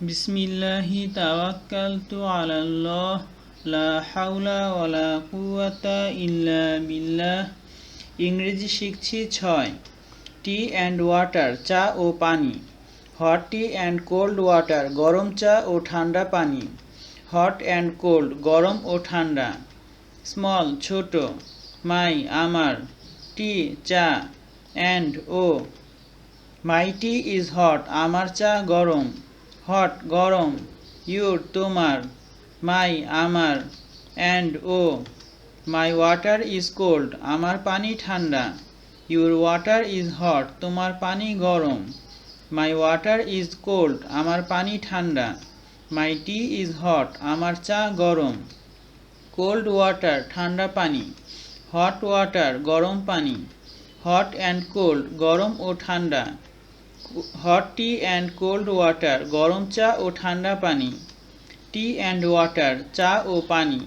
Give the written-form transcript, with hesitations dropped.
বিসমিল্লাহি তাওয়াক্কালতু আলাল্লাহ লা হাওলা ওয়ালা কুওয়াতা ইল্লা বিল্লাহ। ইংরেজি শিখছি 6। টি অ্যান্ড ওয়াটার, চা ও পানি। Hot tea and cold water, গরম চা ও ঠান্ডা পানি। হট অ্যান্ড কোল্ড, গরম ও ঠান্ডা। স্মল, ছোট। মাই, আমার। টি, চা। অ্যান্ড, ও। মাই টি ইজ হট, আমার চা গরম। হট, গরম। ইউর, তোমার। মাই, আমার। অ্যান্ড, ও। মাই ওয়াটার ইজ কোল্ড, আমার পানি ঠান্ডা। ইউর ওয়াটার ইজ হট, তোমার পানি গরম। মাই ওয়াটার ইজ কোল্ড, আমার পানি ঠান্ডা। মাই টি ইজ হট, আমার চা গরম। কোল্ড ওয়াটার, ঠান্ডা পানি। হট ওয়াটার, গরম পানি। হট অ্যান্ড কোল্ড, গরম ও ঠান্ডা। Hot tea and cold water, গরম চা ও ঠান্ডা পানি। টি অ্যান্ড ওয়াটার, চা ও পানি।